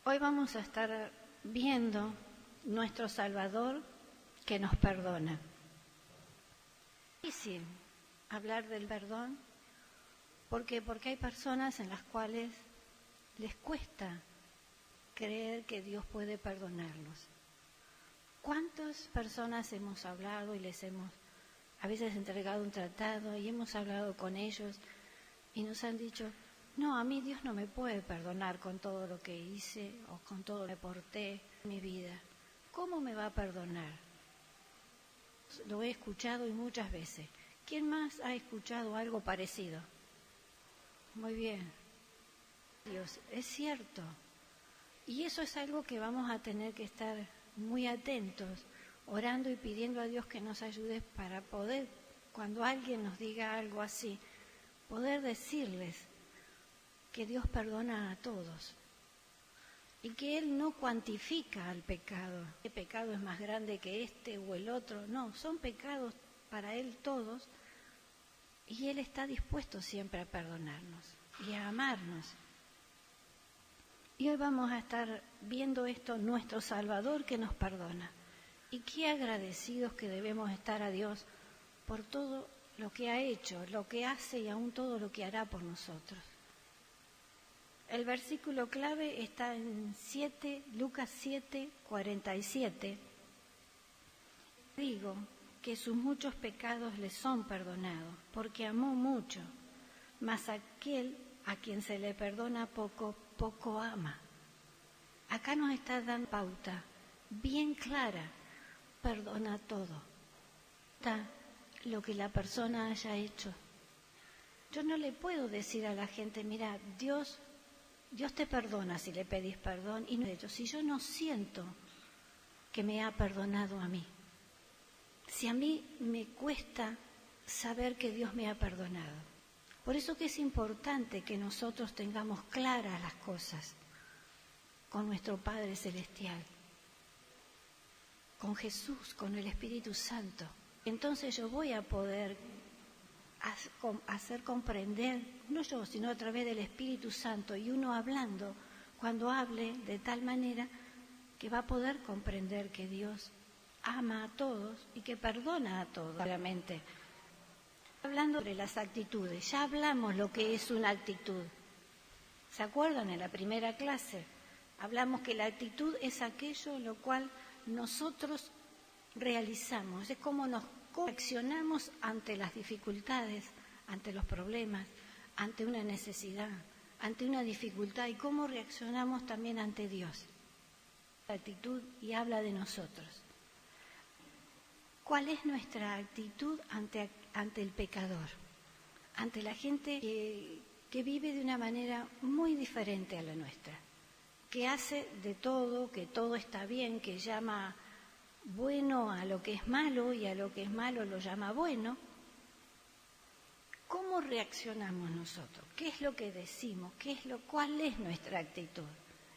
Hoy vamos a estar viendo nuestro Salvador que nos perdona. Es difícil hablar del perdón porque hay personas en las cuales les cuesta creer que Dios puede perdonarlos. ¿Cuántas personas hemos hablado y les hemos a veces entregado un tratado y hemos hablado con ellos y nos han dicho: no, a mí Dios no me puede perdonar con todo lo que hice o con todo lo que porté en mi vida? ¿Cómo me va a perdonar? Lo he escuchado y muchas veces. ¿Quién más ha escuchado algo parecido? Muy bien. Dios, es cierto. Y eso es algo que vamos a tener que estar muy atentos, orando y pidiendo a Dios que nos ayude para poder, cuando alguien nos diga algo así, poder decirles que Dios perdona a todos y que Él no cuantifica al pecado. ¿Qué pecado es más grande que este o el otro? No, son pecados para Él todos y Él está dispuesto siempre a perdonarnos y a amarnos. Y hoy vamos a estar viendo esto, nuestro Salvador que nos perdona. Y qué agradecidos que debemos estar a Dios por todo lo que ha hecho, lo que hace y aún todo lo que hará por nosotros. El versículo clave está en Lucas 7:47. Digo que sus muchos pecados le son perdonados, porque amó mucho, mas aquel a quien se le perdona poco, poco ama. Acá nos está dando pauta bien clara: perdona todo. Está lo que la persona haya hecho. Yo no le puedo decir a la gente: mira, Dios te perdona si le pedís perdón, y no de hecho, si yo no siento que me ha perdonado a mí, si a mí me cuesta saber que Dios me ha perdonado. Por eso que es importante que nosotros tengamos claras las cosas con nuestro Padre Celestial, con Jesús, con el Espíritu Santo. Entonces yo voy a poder hacer comprender, no yo, sino a través del Espíritu Santo, y uno hablando, cuando hable de tal manera que va a poder comprender que Dios ama a todos y que perdona a todos, claramente. Hablando sobre las actitudes, ya hablamos lo que es una actitud. ¿Se acuerdan? En la primera clase hablamos que la actitud es aquello lo cual nosotros realizamos, es como nos reaccionamos ante las dificultades, ante los problemas, ante una necesidad, ante una dificultad, y cómo reaccionamos también ante Dios. La actitud, y habla de nosotros. ¿Cuál es nuestra actitud ante el pecador? Ante la gente que vive de una manera muy diferente a la nuestra, que hace de todo, que todo está bien, que llama bueno a lo que es malo y a lo que es malo lo llama bueno. ¿Cómo reaccionamos nosotros? ¿Qué es lo que decimos? ¿Cuál es nuestra actitud?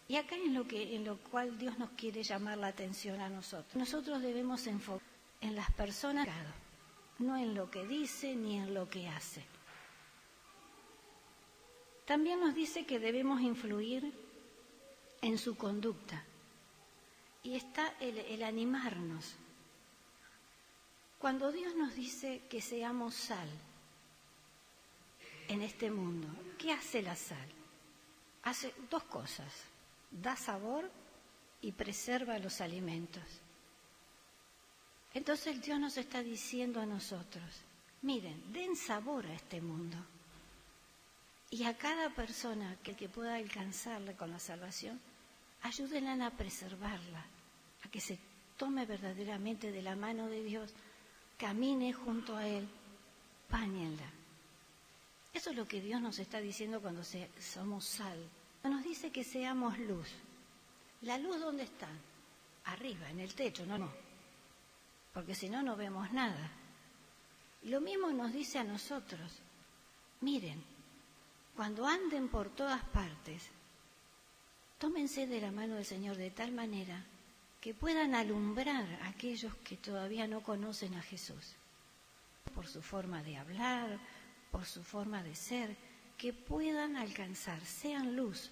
Y acá en lo cual Dios nos quiere llamar la atención a nosotros. Nosotros debemos enfocar en las personas, no en lo que dice ni en lo que hace. También nos dice que debemos influir en su conducta. Y está el animarnos. Cuando Dios nos dice que seamos sal en este mundo, ¿qué hace la sal? Hace dos cosas: da sabor y preserva los alimentos. Entonces Dios nos está diciendo a nosotros: miren, den sabor a este mundo. Y a cada persona que pueda alcanzarle con la salvación, ayúdenla a preservarla, a que se tome verdaderamente de la mano de Dios, camine junto a Él, báñenla. Eso es lo que Dios nos está diciendo cuando somos sal. Nos dice que seamos luz. ¿La luz dónde está? Arriba, en el techo, no, porque si no, no vemos nada. Lo mismo nos dice a nosotros: miren, cuando anden por todas partes, tómense de la mano del Señor de tal manera que puedan alumbrar a aquellos que todavía no conocen a Jesús, por su forma de hablar, por su forma de ser, que puedan alcanzar, sean luz.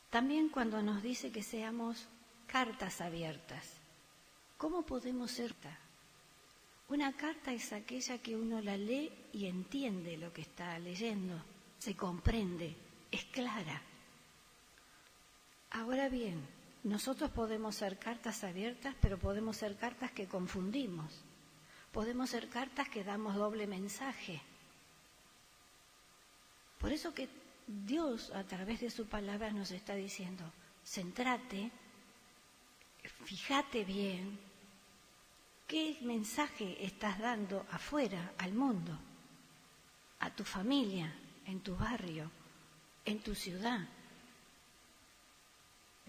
También cuando nos dice que seamos cartas abiertas. ¿Cómo podemos ser? Una carta es aquella que uno la lee y entiende lo que está leyendo, se comprende, es clara. Ahora bien, nosotros podemos ser cartas abiertas, pero podemos ser cartas que confundimos. Podemos ser cartas que damos doble mensaje. Por eso que Dios, a través de su palabra, nos está diciendo, céntrate, fíjate bien, ¿qué mensaje estás dando afuera, al mundo, a tu familia, en tu barrio, en tu ciudad?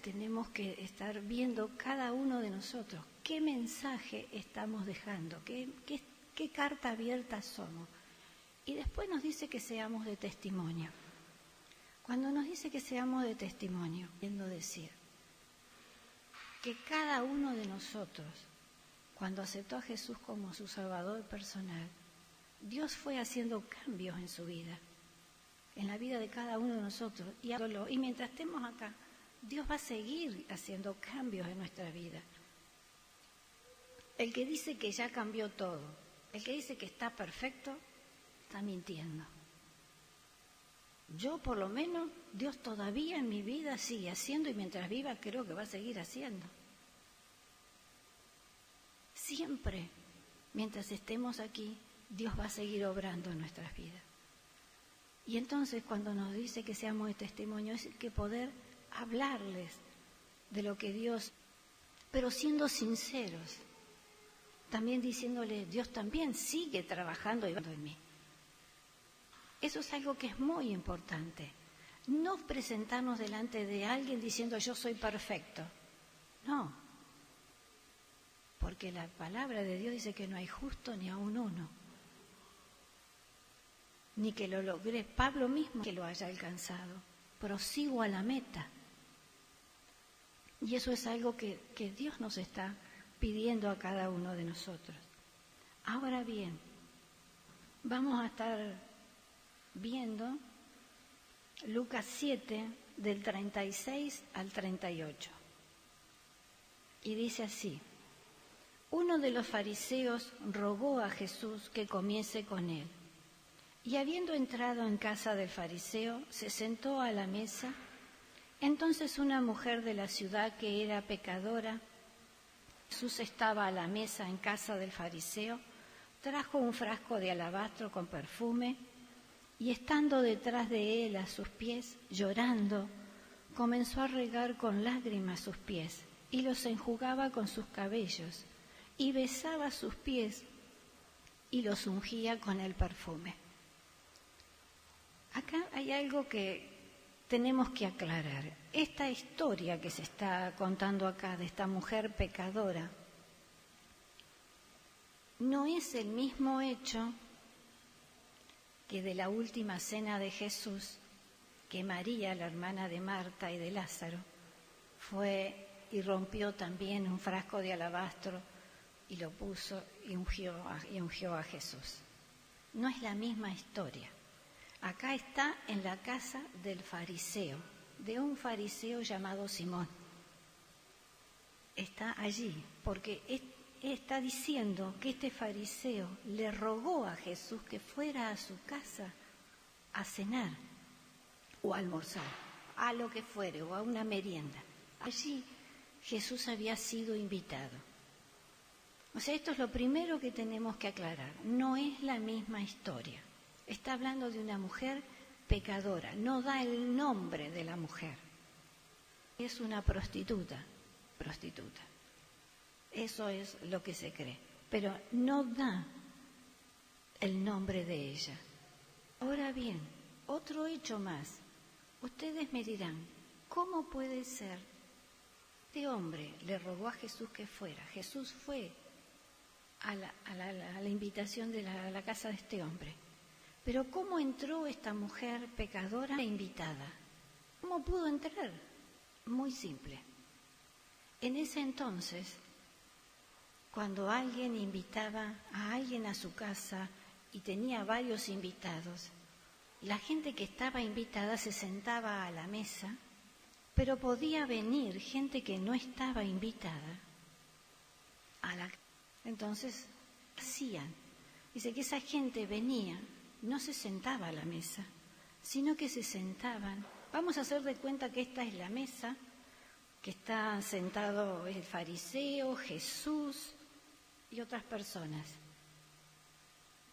Tenemos que estar viendo cada uno de nosotros qué mensaje estamos dejando, qué carta abierta somos. Y después nos dice que seamos de testimonio. Cuando nos dice que seamos de testimonio, queriendo decir que cada uno de nosotros, cuando aceptó a Jesús como su Salvador personal, Dios fue haciendo cambios en su vida, en la vida de cada uno de nosotros. Y mientras estemos acá, Dios va a seguir haciendo cambios en nuestra vida. El que dice que ya cambió todo, el que dice que está perfecto, está mintiendo. Yo, por lo menos, Dios todavía en mi vida sigue haciendo y mientras viva creo que va a seguir haciendo. Siempre, mientras estemos aquí, Dios va a seguir obrando en nuestras vidas. Y entonces, cuando nos dice que seamos de testimonio, es que poder hablarles de lo que Dios, pero siendo sinceros, también diciéndole, Dios también sigue trabajando y en mí. Eso es algo que es muy importante. No presentarnos delante de alguien diciendo yo soy perfecto. No. Porque la palabra de Dios dice que no hay justo ni aun uno. Ni que lo logre. Pablo mismo que lo haya alcanzado. Prosigo a la meta. Y eso es algo que Dios nos está pidiendo a cada uno de nosotros. Ahora bien, vamos a estar viendo Lucas 7, del 36 al 38. Y dice así: uno de los fariseos rogó a Jesús que comiese con él. Y habiendo entrado en casa del fariseo, se sentó a la mesa. Entonces una mujer de la ciudad que era pecadora, Jesús estaba a la mesa en casa del fariseo, trajo un frasco de alabastro con perfume, y estando detrás de él a sus pies, llorando, comenzó a regar con lágrimas sus pies, y los enjugaba con sus cabellos, y besaba sus pies, y los ungía con el perfume. Acá hay algo que tenemos que aclarar. Esta historia que se está contando acá de esta mujer pecadora no es el mismo hecho que de la última cena de Jesús, que María, la hermana de Marta y de Lázaro, fue y rompió también un frasco de alabastro y lo puso y ungió a Jesús. No es la misma historia. Acá está en la casa del fariseo, de un fariseo llamado Simón. Está allí, porque está diciendo que este fariseo le rogó a Jesús que fuera a su casa a cenar o a almorzar, a lo que fuere, o a una merienda. Allí Jesús había sido invitado. O sea, esto es lo primero que tenemos que aclarar. No es la misma historia. Está hablando de una mujer pecadora, no da el nombre de la mujer. Es una prostituta. Eso es lo que se cree, pero no da el nombre de ella. Ahora bien, otro hecho más. Ustedes me dirán, ¿cómo puede ser? Este hombre le rogó a Jesús que fuera. Jesús fue a la invitación de la casa de este hombre. Pero ¿cómo entró esta mujer pecadora invitada? ¿Cómo pudo entrar? Muy simple. En ese entonces, cuando alguien invitaba a alguien a su casa y tenía varios invitados, la gente que estaba invitada se sentaba a la mesa pero podía venir gente que no estaba invitada a la... Entonces, hacían. Dice que esa gente venía, no se sentaba a la mesa, sino que se sentaban. Vamos a hacer de cuenta que esta es la mesa, que está sentado el fariseo, Jesús y otras personas.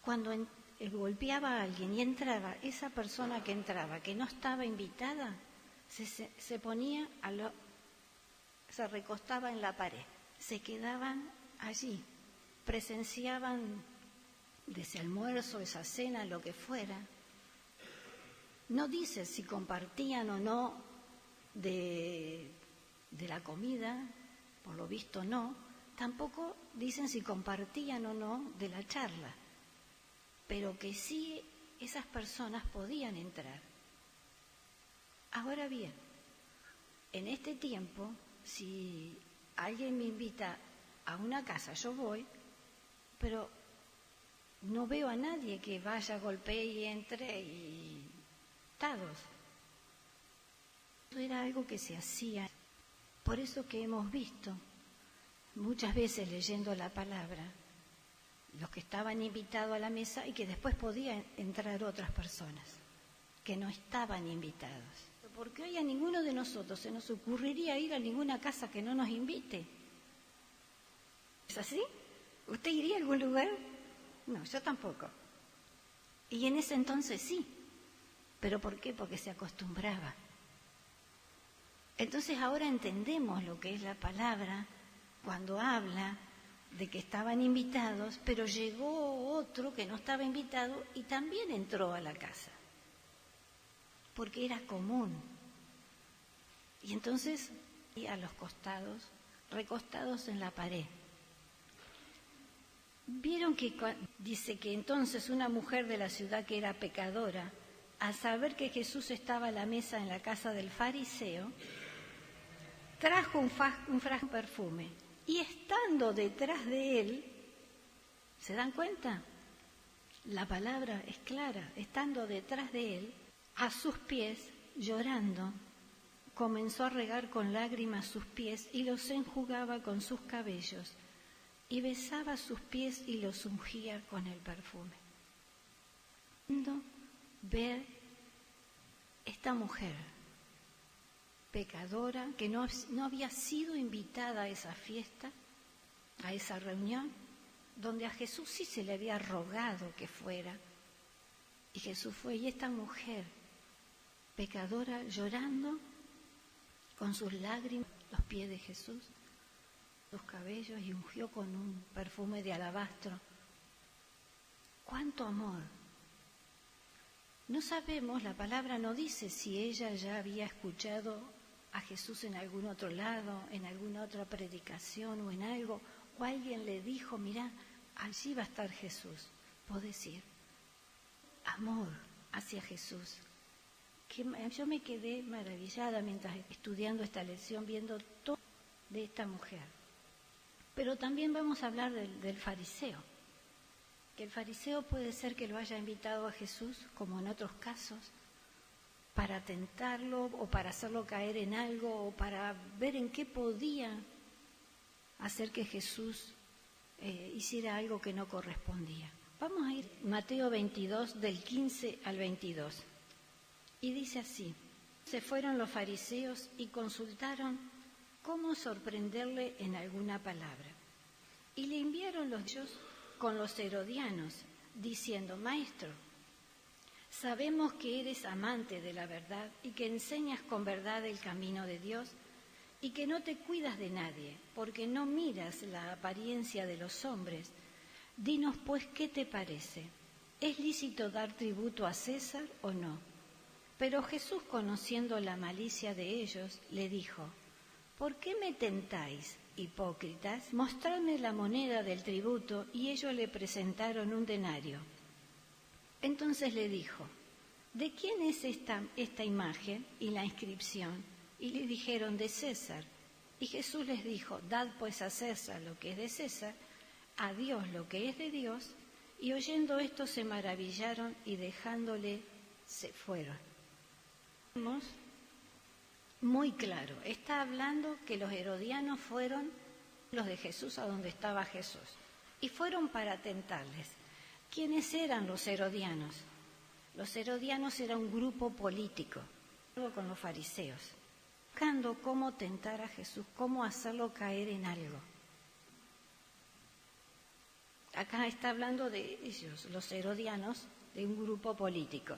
Cuando golpeaba a alguien y entraba, esa persona que entraba, que no estaba invitada, se ponía, se recostaba en la pared, se quedaban allí, presenciaban de ese almuerzo, esa cena, lo que fuera. No dice si compartían o no de la comida, por lo visto no, tampoco dicen si compartían o no de la charla, pero que sí esas personas podían entrar. Ahora bien, en este tiempo, si alguien me invita a una casa, yo voy, pero no veo a nadie que vaya, golpee y entre y tados. Eso era algo que se hacía. Por eso que hemos visto muchas veces leyendo la palabra, los que estaban invitados a la mesa y que después podían entrar otras personas que no estaban invitados. Porque hoy a ninguno de nosotros se nos ocurriría ir a ninguna casa que no nos invite. ¿Es así? ¿Usted iría a algún lugar? No, yo tampoco. Y en ese entonces sí. ¿Pero por qué? Porque se acostumbraba. Entonces ahora entendemos lo que es la palabra cuando habla de que estaban invitados, pero llegó otro que no estaba invitado y también entró a la casa, porque era común. Y entonces, a los costados, recostados en la pared. Vieron que dice que entonces una mujer de la ciudad que era pecadora, al saber que Jesús estaba a la mesa en la casa del fariseo, trajo un frasco de perfume y estando detrás de él, ¿se dan cuenta? La palabra es clara, estando detrás de él, a sus pies, llorando, comenzó a regar con lágrimas sus pies y los enjugaba con sus cabellos y besaba sus pies y los ungía con el perfume. Ver esta mujer pecadora que no había sido invitada a esa fiesta, a esa reunión, donde a Jesús sí se le había rogado que fuera, y Jesús fue, y esta mujer pecadora llorando con sus lágrimas los pies de Jesús, sus cabellos, y ungió con un perfume de alabastro. ¡Cuánto amor! No sabemos, la palabra no dice si ella ya había escuchado a Jesús en algún otro lado, en alguna otra predicación o en algo, o alguien le dijo, mirá, allí va a estar Jesús. Puedo decir, amor hacia Jesús. Yo me quedé maravillada mientras estudiando esta lección, viendo todo de esta mujer. Pero también vamos a hablar del fariseo. Que el fariseo puede ser que lo haya invitado a Jesús, como en otros casos, para tentarlo o para hacerlo caer en algo o para ver en qué podía hacer que Jesús hiciera algo que no correspondía. Vamos a ir a Mateo 22, del 15 al 22. Y dice así: se fueron los fariseos y consultaron cómo sorprenderle en alguna palabra. Y le enviaron ellos con los herodianos, diciendo, Maestro, sabemos que eres amante de la verdad y que enseñas con verdad el camino de Dios y que no te cuidas de nadie, porque no miras la apariencia de los hombres. Dinos pues, ¿qué te parece? ¿Es lícito dar tributo a César o no? Pero Jesús, conociendo la malicia de ellos, le dijo, ¿por qué me tentáis, hipócritas? Mostradme la moneda del tributo, y ellos le presentaron un denario. Entonces le dijo, ¿de quién es esta imagen y la inscripción? Y le dijeron, de César. Y Jesús les dijo, dad pues a César lo que es de César, a Dios lo que es de Dios. Y oyendo esto se maravillaron y dejándole se fueron. Vemos muy claro. Está hablando que los herodianos fueron los de Jesús a donde estaba Jesús y fueron para tentarles. ¿Quiénes eran los herodianos? Los herodianos era un grupo político, con los fariseos, buscando cómo tentar a Jesús, cómo hacerlo caer en algo. Acá está hablando de ellos, los herodianos, de un grupo político.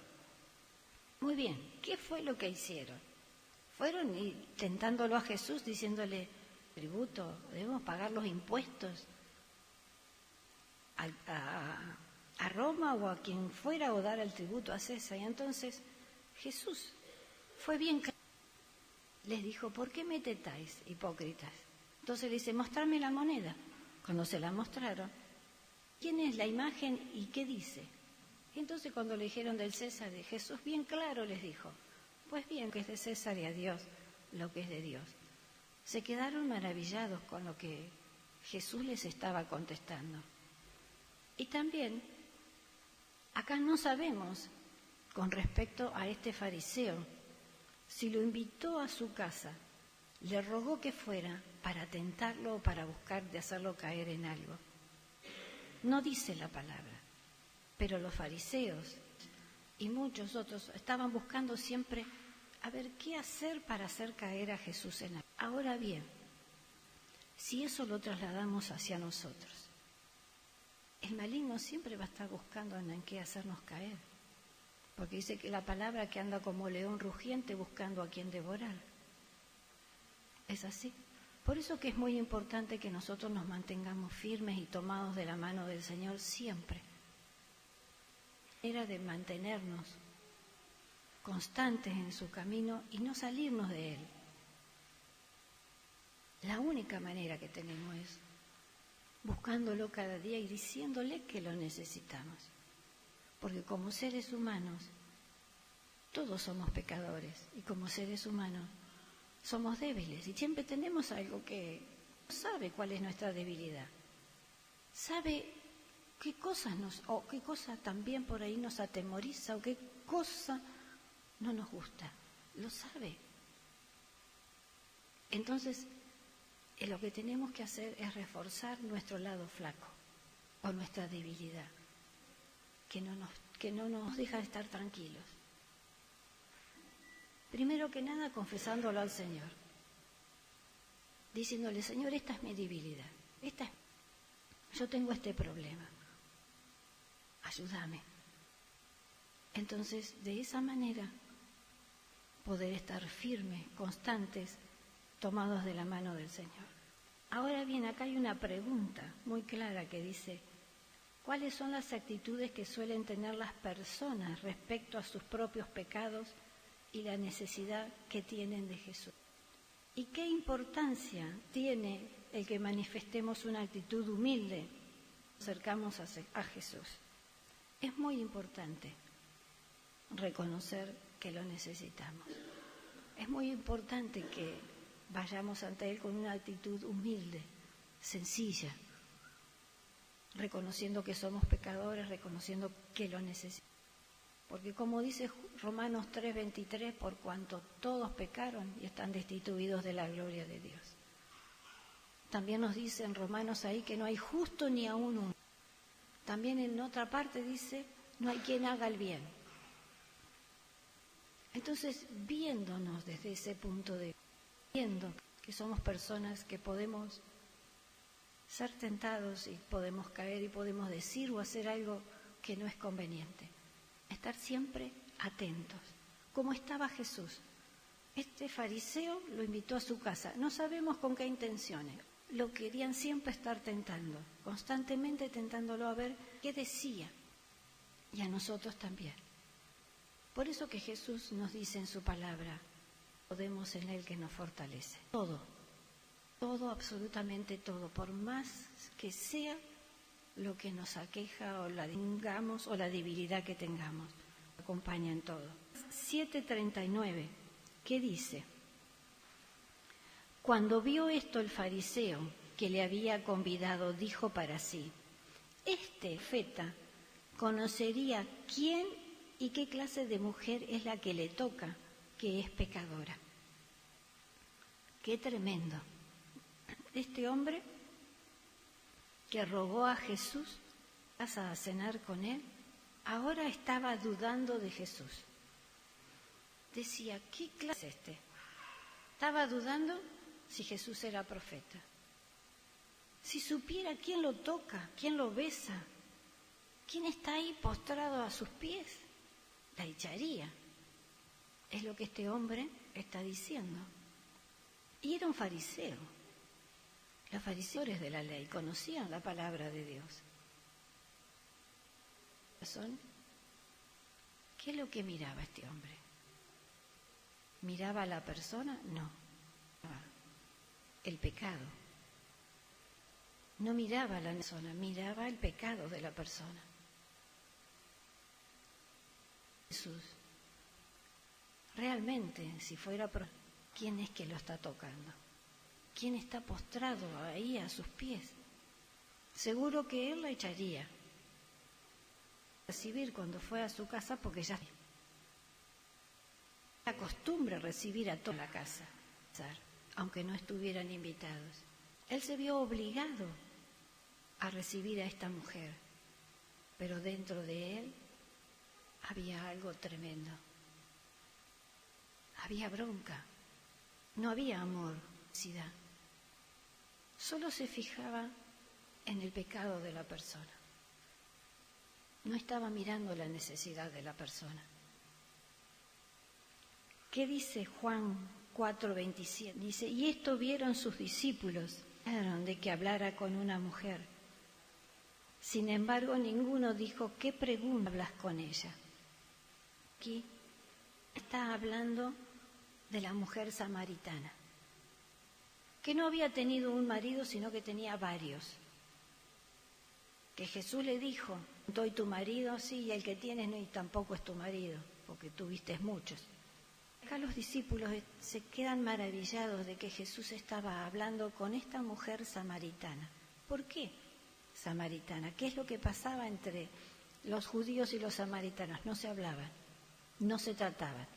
Muy bien, ¿qué fue lo que hicieron? Fueron tentándolo a Jesús, diciéndole, tributo, debemos pagar los impuestos a Roma o a quien fuera, o dar el tributo a César. Y entonces Jesús fue bien claro. Les dijo, ¿por qué me tentáis, hipócritas? Entonces le dice, mostrarme la moneda. Cuando se la mostraron, ¿quién es la imagen y qué dice? Y entonces cuando le dijeron del César, de Jesús bien claro les dijo, pues bien que es de César y a Dios lo que es de Dios. Se quedaron maravillados con lo que Jesús les estaba contestando. Y también, acá no sabemos, con respecto a este fariseo, si lo invitó a su casa, le rogó que fuera para tentarlo o para buscar de hacerlo caer en algo. No dice la palabra, pero los fariseos y muchos otros estaban buscando siempre a ver qué hacer para hacer caer a Jesús en algo. Ahora bien, si eso lo trasladamos hacia nosotros, el maligno siempre va a estar buscando en qué hacernos caer, porque dice que la palabra que anda como león rugiente buscando a quien devorar. Es así. Por eso que es muy importante que nosotros nos mantengamos firmes y tomados de la mano del Señor siempre. Era de mantenernos constantes en su camino y no salirnos de Él. La única manera que tenemos es buscándolo cada día y diciéndole que lo necesitamos. Porque como seres humanos, todos somos pecadores y como seres humanos somos débiles y siempre tenemos algo que sabe cuál es nuestra debilidad. Sabe qué cosas o qué cosa también por ahí nos atemoriza o qué cosa no nos gusta. Lo sabe. Entonces, lo que tenemos que hacer es reforzar nuestro lado flaco o nuestra debilidad, que no nos deja de estar tranquilos. Primero que nada, confesándolo al Señor, diciéndole, Señor, esta es mi debilidad, yo tengo este problema, ayúdame. Entonces, de esa manera, poder estar firmes, constantes, tomados de la mano del Señor. Ahora bien, acá hay una pregunta muy clara que dice, ¿cuáles son las actitudes que suelen tener las personas respecto a sus propios pecados y la necesidad que tienen de Jesús? ¿Y qué importancia tiene el que manifestemos una actitud humilde, acercamos a Jesús? Es muy importante reconocer que lo necesitamos. Es muy importante que vayamos ante Él con una actitud humilde, sencilla, reconociendo que somos pecadores, reconociendo que lo necesitamos. Porque como dice Romanos 3:23, por cuanto todos pecaron y están destituidos de la gloria de Dios. También nos dice en Romanos ahí que no hay justo ni aún uno. También en otra parte dice, no hay quien haga el bien. Entonces, viéndonos desde ese punto de vista, viendo que somos personas que podemos ser tentados y podemos caer y podemos decir o hacer algo que no es conveniente. Estar siempre atentos, como estaba Jesús. Este fariseo lo invitó a su casa, no sabemos con qué intenciones. Lo querían siempre estar tentando, constantemente tentándolo a ver qué decía. Y a nosotros también. Por eso que Jesús nos dice en su palabra, podemos en Él que nos fortalece. Todo, absolutamente todo, por más que sea lo que nos aqueja o la tengamos o la debilidad que tengamos, acompaña en todo. 7:39, ¿qué dice? Cuando vio esto el fariseo que le había convidado, dijo para sí, este profeta conocería quién y qué clase de mujer es la que le toca, que es pecadora. qué tremendo. Este hombre que rogó a Jesús a cenar con él, ahora estaba dudando de Jesús. Decía, ¿qué clase es este? Estaba dudando si Jesús era profeta. Si supiera quién lo toca, quién lo besa, quién está ahí postrado a sus pies, la echaría. Es lo que este hombre está diciendo. Y era un fariseo. Los fariseos de la ley conocían la palabra de Dios. ¿Qué es lo que miraba este hombre? ¿Miraba a la persona? No. El pecado. No miraba a la persona, miraba el pecado de la persona. Jesús, realmente, si fuera, ¿quién es que lo está tocando? ¿Quién está postrado ahí a sus pies? Seguro que él la echaría. Recibir cuando fue a su casa, porque ya la costumbre recibir a toda la casa, aunque no estuvieran invitados. Él se vio obligado a recibir a esta mujer, pero dentro de él había algo tremendo. Había bronca, no había amor, solo se fijaba en el pecado de la persona. No estaba mirando la necesidad de la persona. ¿Qué dice Juan 4:27? Dice, y esto vieron sus discípulos, de que hablara con una mujer. Sin embargo, ninguno dijo, ¿qué pregunta hablas con ella? Aquí está hablando de la mujer samaritana, que no había tenido un marido, sino que tenía varios. Que Jesús le dijo, ¿doy tu marido? Sí, y el que tienes no, y tampoco es tu marido, porque tuviste muchos. Acá los discípulos se quedan maravillados de que Jesús estaba hablando con esta mujer samaritana. ¿Por qué samaritana? ¿Qué es lo que pasaba entre los judíos y los samaritanos? No se hablaban, no se trataban.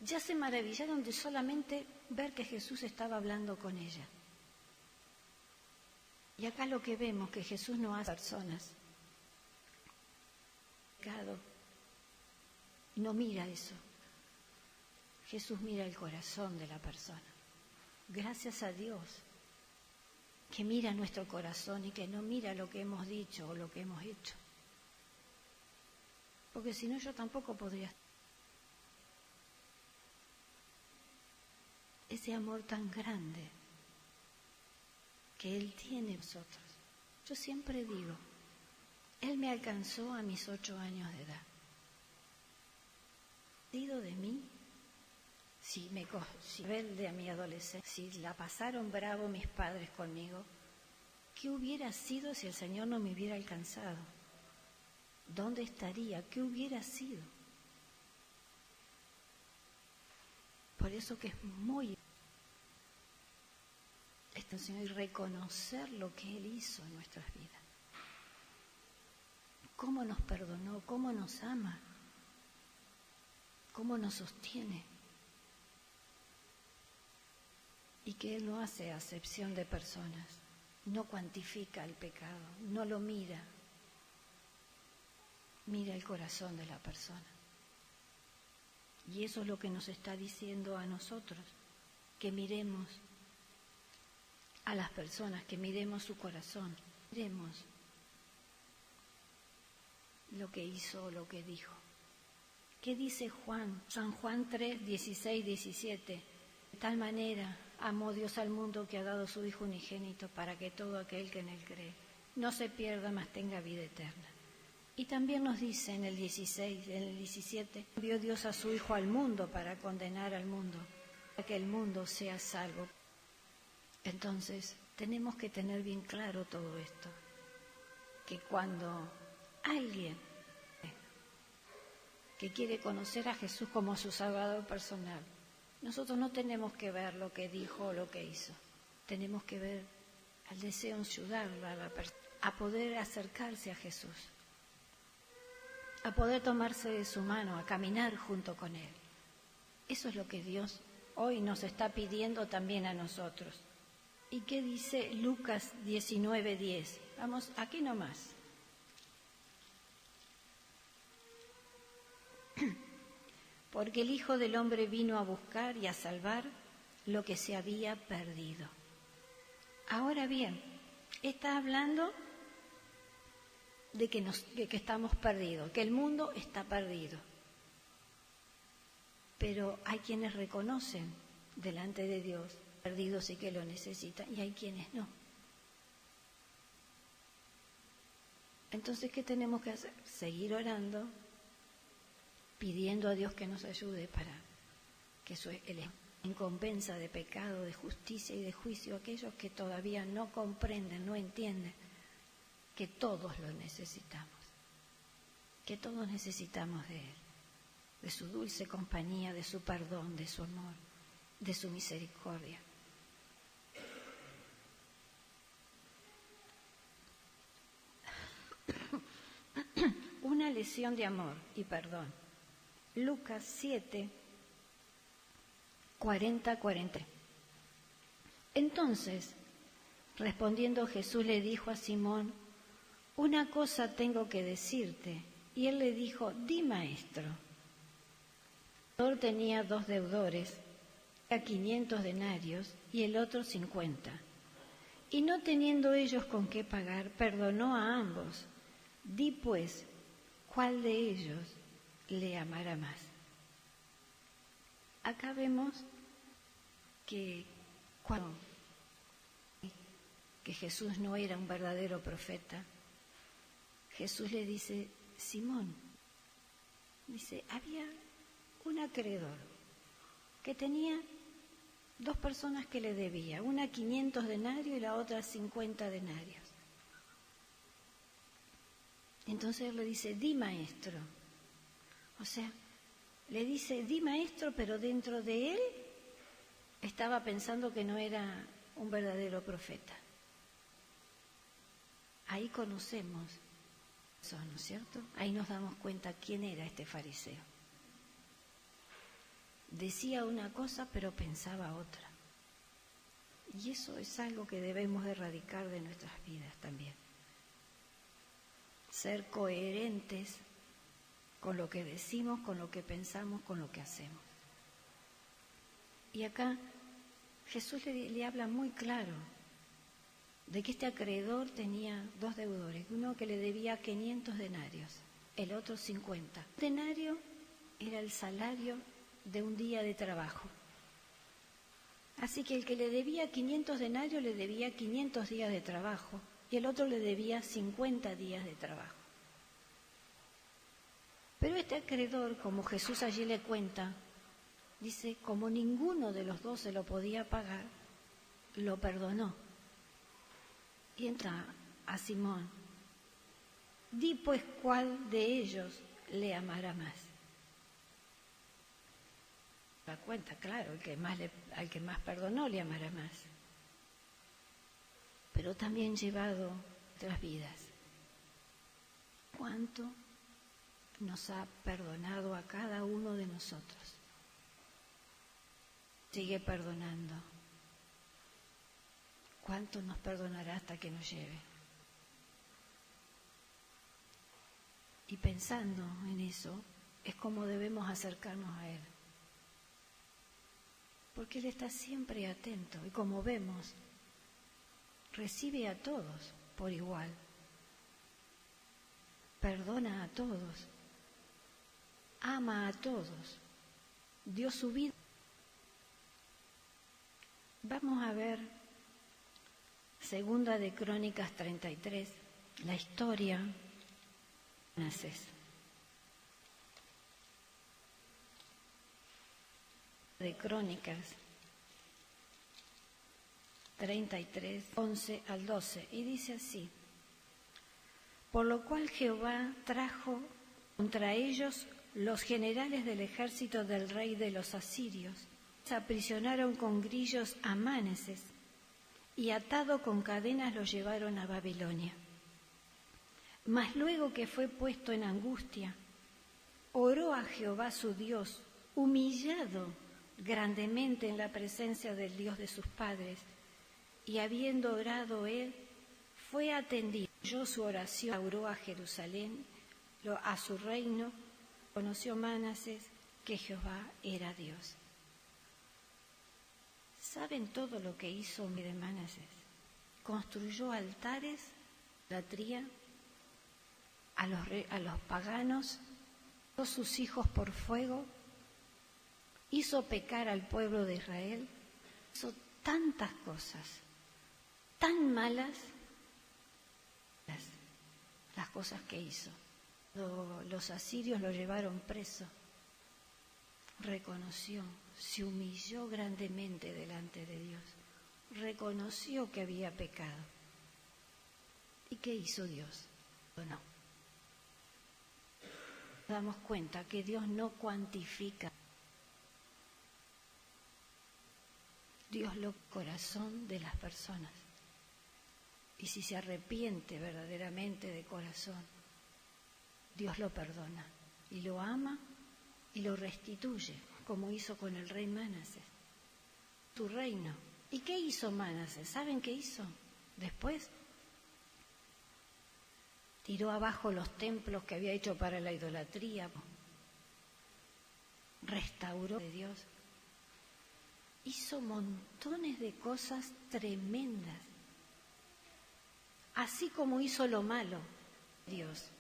Ya se maravillaron de solamente ver que Jesús estaba hablando con ella. Y acá lo que vemos, que Jesús no hace personas. Pecado. No mira eso. Jesús mira el corazón de la persona. Gracias a Dios que mira nuestro corazón y que no mira lo que hemos dicho o lo que hemos hecho. Porque si no, yo tampoco podría. Ese amor tan grande que Él tiene en nosotros. Yo siempre digo, Él me alcanzó a mis 8 años de edad. ¿Sido de mí? Si rebelde a mi adolescencia, si la pasaron bravo mis padres conmigo, ¿qué hubiera sido si el Señor no me hubiera alcanzado? ¿Dónde estaría? ¿Qué hubiera sido? Por eso que es muy y reconocer lo que Él hizo en nuestras vidas. Cómo nos perdonó, cómo nos ama, cómo nos sostiene. Y que Él no hace acepción de personas, no cuantifica el pecado, no lo mira. Mira el corazón de la persona. Y eso es lo que nos está diciendo a nosotros, que miremos a las personas, que miremos su corazón, miremos lo que hizo, lo que dijo. ¿Qué dice Juan? San Juan 3, 16, 17. De tal manera amó Dios al mundo que ha dado su Hijo unigénito para que todo aquel que en Él cree no se pierda, mas tenga vida eterna. Y también nos dice en el 16, en el 17, envió Dios a su Hijo al mundo para condenar al mundo, para que el mundo sea salvo. Entonces, tenemos que tener bien claro todo esto, que cuando alguien que quiere conocer a Jesús como su Salvador personal, nosotros no tenemos que ver lo que dijo o lo que hizo, tenemos que ver el deseo de ayudarla a la persona a poder acercarse a Jesús, a poder tomarse de su mano, a caminar junto con Él. Eso es lo que Dios hoy nos está pidiendo también a nosotros. ¿Y qué dice Lucas 19:10? Vamos, aquí nomás. Porque el Hijo del Hombre vino a buscar y a salvar lo que se había perdido. Ahora bien, está hablando de que estamos perdidos, que el mundo está perdido. Pero hay quienes reconocen delante de Dios perdidos y que lo necesitan, y hay quienes no. Entonces, ¿qué tenemos que hacer? Seguir orando, pidiendo a Dios que nos ayude para que Él incompensa de pecado, de justicia y de juicio a aquellos que todavía no comprenden, no entienden que todos lo necesitamos, que todos necesitamos de Él, de su dulce compañía, de su perdón, de su amor, de su misericordia. Una lección de amor y perdón. Lucas 7, 40-40. Entonces, respondiendo Jesús le dijo a Simón: una cosa tengo que decirte. Y él le dijo: di, maestro. El deudor tenía 2 deudores, a 500 denarios y el otro 50. Y no teniendo ellos con qué pagar, perdonó a ambos. Di pues, ¿cuál de ellos le amará más? Acá vemos que Jesús no era un verdadero profeta. Jesús le dice: Simón, dice, había un acreedor que tenía 2 personas que le debía, una 500 denarios y la otra 50 denarios. Entonces él le dice: di, maestro. O sea, le dice: di, maestro, pero dentro de él estaba pensando que no era un verdadero profeta. Ahí conocemos eso, ¿no es cierto? Ahí nos damos cuenta quién era este fariseo. Decía una cosa, pero pensaba otra. Y eso es algo que debemos erradicar de nuestras vidas también. Ser coherentes con lo que decimos, con lo que pensamos, con lo que hacemos. Y acá Jesús le habla muy claro de que este acreedor tenía 2 deudores, uno que le debía 500 denarios, el otro 50. Un denario era el salario de un día de trabajo. Así que el que le debía 500 denarios le debía 500 días de trabajo y el otro le debía 50 días de trabajo. Pero este acreedor, como Jesús allí le cuenta, dice, como ninguno de los 2 se lo podía pagar, lo perdonó. Y entra a Simón: di pues cuál de ellos le amará más. Da cuenta, claro, al que más perdonó le amará más. Pero también llevado otras vidas. ¿Cuánto nos ha perdonado a cada uno de nosotros? Sigue perdonando. ¿Cuánto nos perdonará hasta que nos lleve? Y pensando en eso, es como debemos acercarnos a Él. Porque Él está siempre atento y, como vemos, recibe a todos por igual. Perdona a todos. Ama a todos. Dio su vida. Vamos a ver Segunda de Crónicas 33, la historia de Manasés. De Crónicas 33, 11 al 12, y dice así: por lo cual Jehová trajo contra ellos los generales del ejército del rey de los asirios, se aprisionaron con grillos a Manasés, y atado con cadenas lo llevaron a Babilonia. Mas luego que fue puesto en angustia, oró a Jehová su Dios, humillado grandemente en la presencia del Dios de sus padres, y habiendo orado él, fue atendido. Oyó su oración, restauró a Jerusalén, a su reino. Conoció Manasés que Jehová era Dios. ¿Saben todo lo que hizo de Manasés? Construyó altares, idolatría, a los paganos, dio sus hijos por fuego, hizo pecar al pueblo de Israel, hizo tantas cosas, tan malas, las cosas que hizo. Los asirios lo llevaron preso, reconoció, se humilló grandemente delante de Dios, reconoció que había pecado. ¿Y qué hizo Dios? No. Nos damos cuenta que Dios no cuantifica. Dios lo corazón de las personas. Y si se arrepiente verdaderamente de corazón, Dios lo perdona y lo ama y lo restituye, como hizo con el rey Manasés, tu reino. ¿Y qué hizo Manasés? ¿Saben qué hizo? Después tiró abajo los templos que había hecho para la idolatría, restauró de Dios, hizo montones de cosas tremendas, así como hizo lo malo. Dios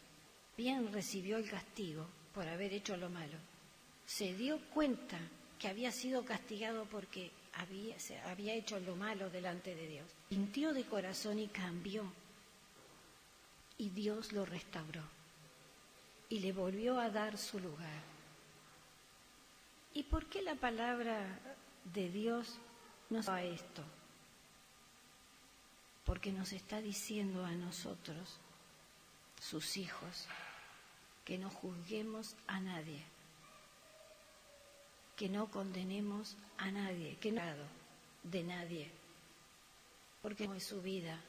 bien recibió el castigo por haber hecho lo malo. Se dio cuenta que había sido castigado porque había hecho lo malo delante de Dios. Sintió de corazón y cambió. Y Dios lo restauró. Y le volvió a dar su lugar. ¿Y por qué la palabra de Dios nos da esto? Porque nos está diciendo a nosotros, sus hijos, que no juzguemos a nadie, que no condenemos a nadie, que no de nadie, porque no es su vida.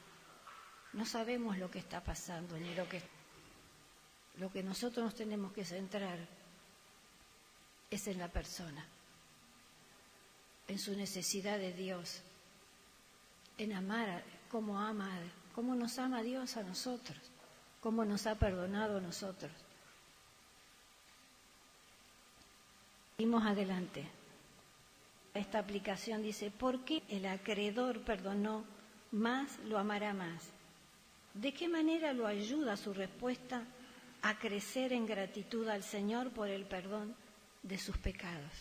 No sabemos lo que está pasando, ni lo que nosotros nos tenemos que centrar es en la persona, en su necesidad de Dios, en amar cómo nos ama Dios a nosotros, cómo nos ha perdonado a nosotros. Seguimos adelante. Esta aplicación dice, ¿por qué el acreedor perdonó más, lo amará más? ¿De qué manera lo ayuda su respuesta a crecer en gratitud al Señor por el perdón de sus pecados?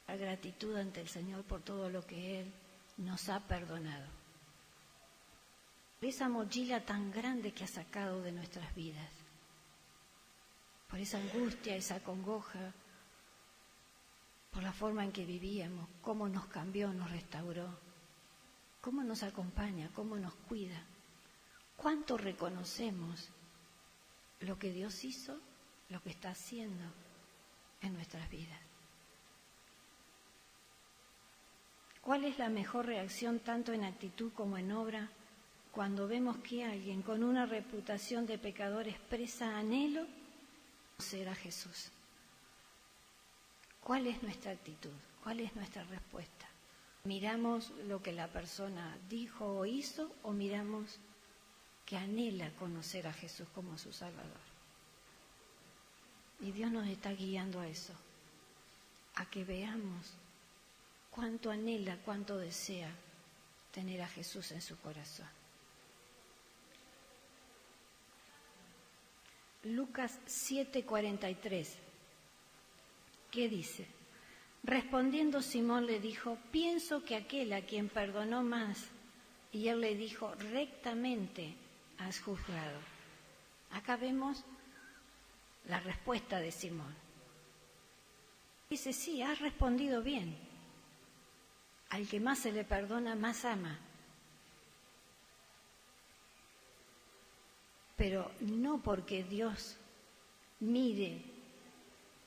La gratitud ante el Señor por todo lo que Él nos ha perdonado. Por esa mochila tan grande que ha sacado de nuestras vidas. Por esa angustia, esa congoja, por la forma en que vivíamos, cómo nos cambió, nos restauró, cómo nos acompaña, cómo nos cuida. ¿Cuánto reconocemos lo que Dios hizo, lo que está haciendo en nuestras vidas? ¿Cuál es la mejor reacción tanto en actitud como en obra cuando vemos que alguien con una reputación de pecador expresa anhelo de conocer a Jesús? ¿Cuál es nuestra actitud? ¿Cuál es nuestra respuesta? ¿Miramos lo que la persona dijo o hizo o miramos que anhela conocer a Jesús como su Salvador? Y Dios nos está guiando a eso, a que veamos cuánto anhela, cuánto desea tener a Jesús en su corazón. Lucas 7:43, ¿qué dice? Respondiendo Simón le dijo, pienso que aquel a quien perdonó más, y él le dijo, rectamente has juzgado. Acá vemos la respuesta de Simón. Dice, sí, has respondido bien. Al que más se le perdona, más ama. Pero no porque Dios mire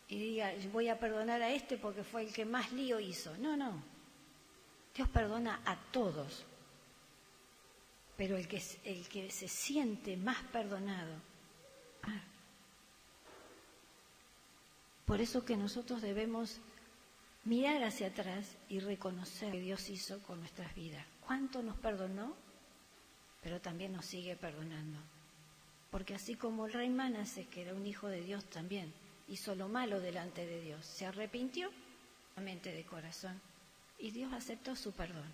y diga, voy a perdonar a este porque fue el que más lío hizo. No, no. Dios perdona a todos. Pero el que se siente más perdonado, Por eso que nosotros debemos mirar hacia atrás y reconocer lo que Dios hizo con nuestras vidas. Cuánto nos perdonó, pero también nos sigue perdonando. Porque así como el rey Manasés, que era un hijo de Dios también, hizo lo malo delante de Dios, se arrepintió de corazón y Dios aceptó su perdón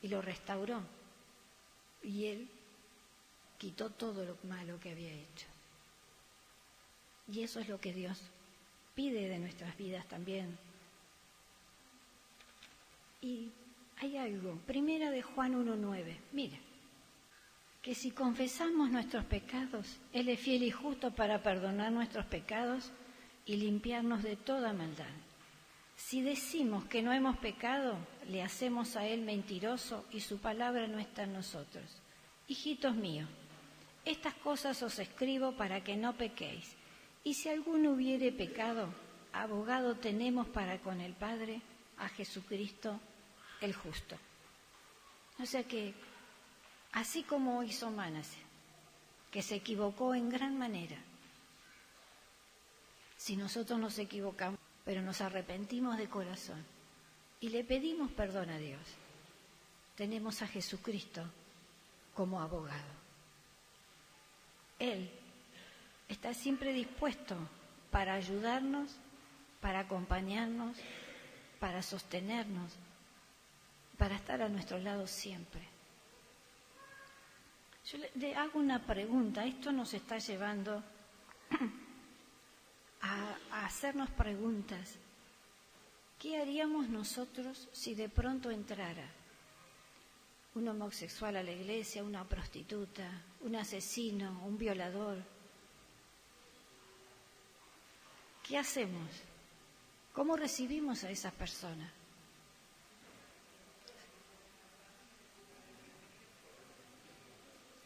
y lo restauró. Y él quitó todo lo malo que había hecho. Y eso es lo que Dios pide de nuestras vidas también. Y hay algo, primera de Juan 1:9, mira, que si confesamos nuestros pecados, Él es fiel y justo para perdonar nuestros pecados y limpiarnos de toda maldad. Si decimos que no hemos pecado, le hacemos a Él mentiroso y su palabra no está en nosotros. Hijitos míos, estas cosas os escribo para que no pequéis. Y si alguno hubiere pecado, abogado tenemos para con el Padre, a Jesucristo el justo. O sea que, así como hizo Manasés, que se equivocó en gran manera, si nosotros nos equivocamos, pero nos arrepentimos de corazón y le pedimos perdón a Dios, tenemos a Jesucristo como abogado. Él está siempre dispuesto para ayudarnos, para acompañarnos, para sostenernos, para estar a nuestro lado siempre. Yo le hago una pregunta, esto nos está llevando a hacernos preguntas. ¿Qué haríamos nosotros si de pronto entrara un homosexual a la iglesia, una prostituta, un asesino, un violador? ¿Qué hacemos? ¿Cómo recibimos a esas personas?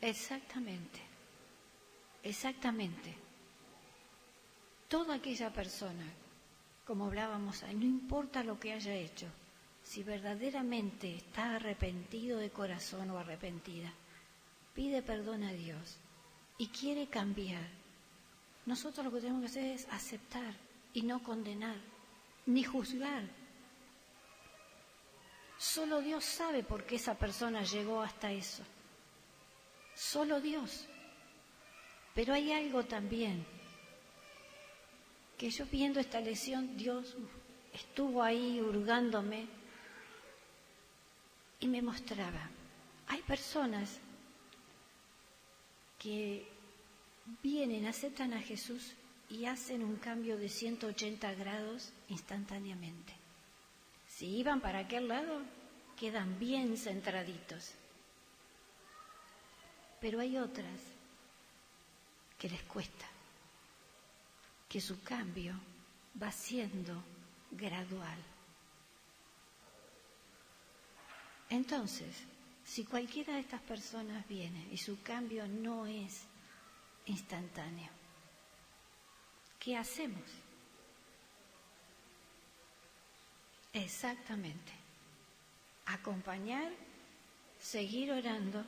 Exactamente, exactamente. Toda aquella persona, como hablábamos ahí, no importa lo que haya hecho, si verdaderamente está arrepentido de corazón o arrepentida, pide perdón a Dios y quiere cambiar, nosotros lo que tenemos que hacer es aceptar y no condenar, ni juzgar. Solo Dios sabe por qué esa persona llegó hasta eso. Solo Dios. Pero hay algo también, que yo viendo esta lección, Dios estuvo ahí hurgándome y me mostraba. Hay personas que vienen, aceptan a Jesús y hacen un cambio de 180 grados instantáneamente. Si iban para aquel lado, quedan bien centraditos. Pero hay otras que les cuesta, que su cambio va siendo gradual. Entonces, si cualquiera de estas personas viene y su cambio no es instantáneo, ¿qué hacemos? Exactamente, acompañar, seguir orando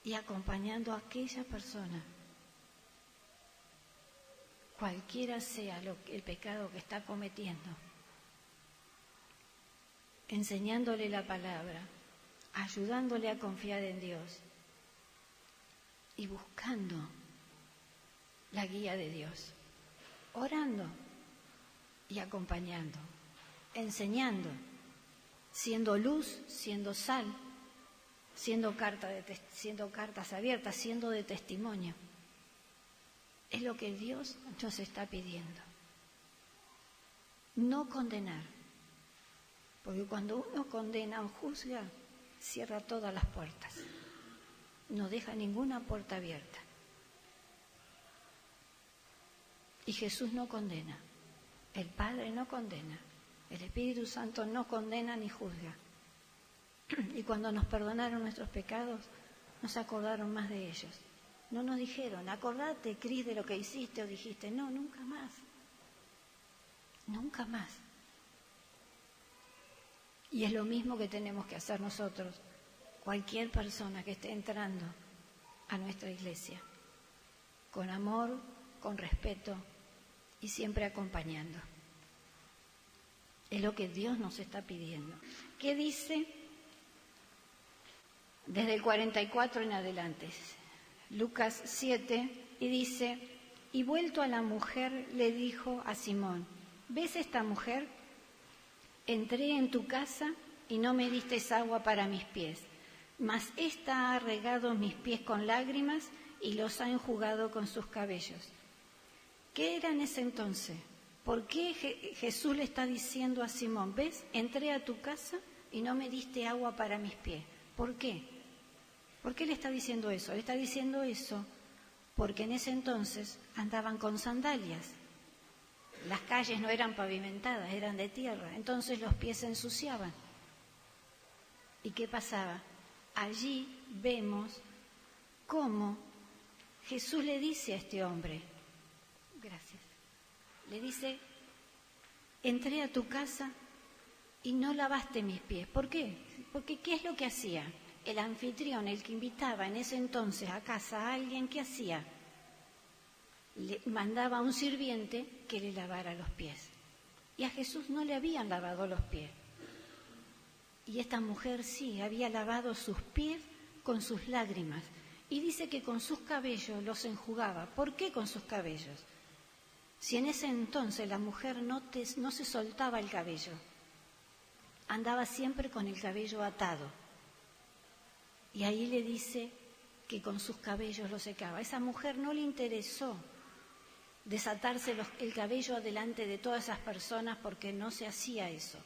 y acompañando a aquella persona, cualquiera sea el pecado que está cometiendo, enseñándole la palabra, ayudándole a confiar en Dios y buscando la guía de Dios, orando y acompañando, enseñando, siendo luz, siendo sal, siendo cartas abiertas, siendo de testimonio. Es lo que Dios nos está pidiendo. No condenar, porque cuando uno condena o juzga, cierra todas las puertas, no deja ninguna puerta abierta. Y Jesús no condena, el Padre no condena, el Espíritu Santo no condena ni juzga. Y cuando nos perdonaron nuestros pecados, no se acordaron más de ellos. No nos dijeron, acordate, Cris, de lo que hiciste o dijiste. No, nunca más. Nunca más. Y es lo mismo que tenemos que hacer nosotros, cualquier persona que esté entrando a nuestra iglesia, con amor, con respeto, y siempre acompañando. Es lo que Dios nos está pidiendo. ¿Qué dice? Desde el 44 en adelante, Lucas 7, y dice, y vuelto a la mujer le dijo a Simón, ¿ves esta mujer? Entré en tu casa y no me diste agua para mis pies, mas ésta ha regado mis pies con lágrimas y los ha enjugado con sus cabellos. ¿Qué era en ese entonces? ¿Por qué Jesús le está diciendo a Simón, ves, entré a tu casa y no me diste agua para mis pies? ¿Por qué? ¿Por qué le está diciendo eso? Le está diciendo eso porque en ese entonces andaban con sandalias. Las calles no eran pavimentadas, eran de tierra, entonces los pies se ensuciaban. ¿Y qué pasaba? Allí vemos cómo Jesús le dice a este hombre, gracias, le dice, entré a tu casa y no lavaste mis pies. ¿Por qué? Porque ¿qué es lo que hacía? El anfitrión, el que invitaba en ese entonces a casa a alguien, ¿qué hacía? Le mandaba a un sirviente que le lavara los pies. Y a Jesús no le habían lavado los pies. Y esta mujer sí, había lavado sus pies con sus lágrimas. Y dice que con sus cabellos los enjugaba. ¿Por qué con sus cabellos? Si en ese entonces la mujer no se soltaba el cabello, andaba siempre con el cabello atado. Y ahí le dice que con sus cabellos lo secaba. A esa mujer no le interesó desatarse el cabello delante de todas esas personas porque no se hacía eso.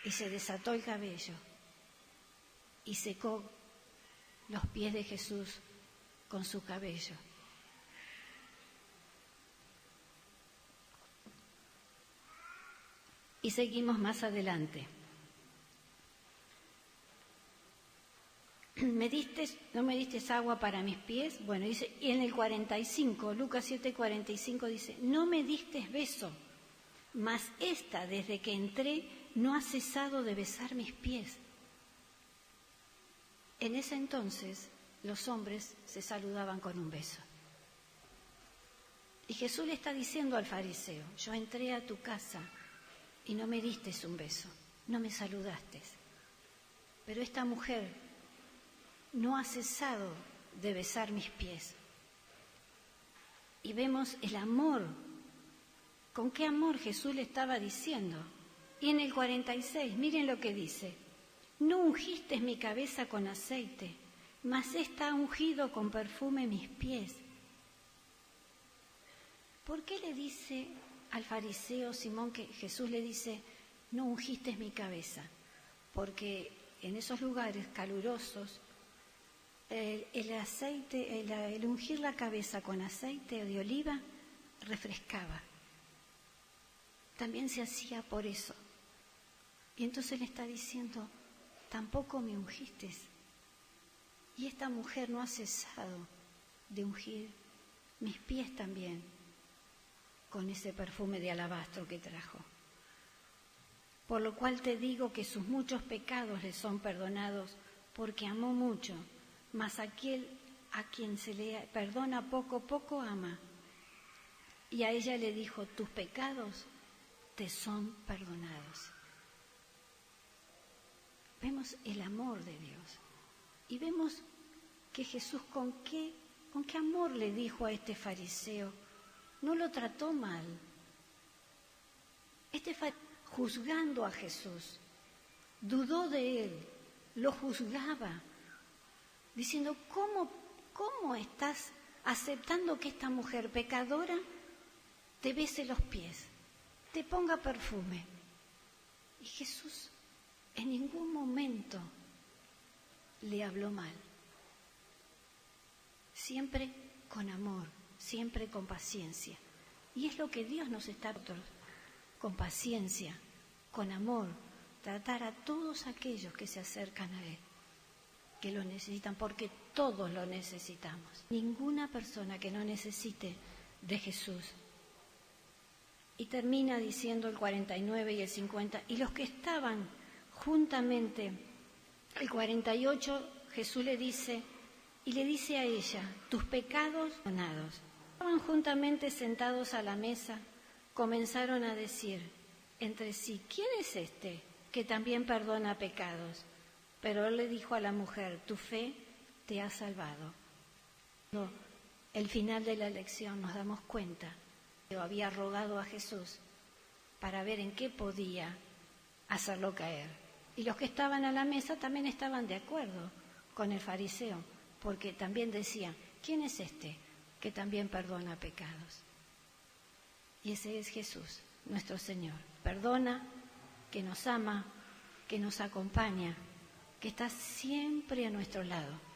Y se desató el cabello y secó los pies de Jesús con su cabello. Y seguimos más adelante. ¿No me diste agua para mis pies? Bueno, dice, y en el 45, Lucas 7:45 dice, no me diste beso, mas esta desde que entré no ha cesado de besar mis pies. En ese entonces los hombres se saludaban con un beso. Y Jesús le está diciendo al fariseo, yo entré a tu casa y no me diste un beso, no me saludaste. Pero esta mujer no ha cesado de besar mis pies. Y vemos el amor, con qué amor Jesús le estaba diciendo. Y en el 46, miren lo que dice, no ungiste mi cabeza con aceite, mas está ungido con perfume mis pies. ¿Por qué le dice al fariseo Simón que Jesús le dice, no ungiste mi cabeza? Porque en esos lugares calurosos, el aceite, el ungir la cabeza con aceite de oliva refrescaba. También se hacía por eso. Y entonces le está diciendo, tampoco me ungiste. Y esta mujer no ha cesado de ungir mis pies también con ese perfume de alabastro que trajo. Por lo cual te digo que sus muchos pecados le son perdonados, porque amó mucho. Mas aquel a quien se le perdona poco, poco ama. Y a ella le dijo, tus pecados te son perdonados. Vemos el amor de Dios. Y vemos que Jesús con qué amor le dijo a este fariseo. No lo trató mal. Juzgando a Jesús, dudó de él, lo juzgaba. Diciendo, ¿cómo estás aceptando que esta mujer pecadora te bese los pies, te ponga perfume? Y Jesús en ningún momento le habló mal. Siempre con amor, siempre con paciencia. Y es lo que Dios nos está dando, con paciencia, con amor, tratar a todos aquellos que se acercan a Él, que lo necesitan, porque todos lo necesitamos. Ninguna persona que no necesite de Jesús. Y termina diciendo el 49 y el 50, y los que estaban juntamente, el 48, Jesús le dice a ella, tus pecados perdonados. Estaban juntamente sentados a la mesa, comenzaron a decir entre sí, ¿quién es este que también perdona pecados? Pero él le dijo a la mujer, tu fe te ha salvado. El final de la lección nos damos cuenta que había rogado a Jesús para ver en qué podía hacerlo caer. Y los que estaban a la mesa también estaban de acuerdo con el fariseo, porque también decían, ¿quién es este que también perdona pecados? Y ese es Jesús, nuestro Señor. Perdona, que nos ama, que nos acompaña, que está siempre a nuestro lado.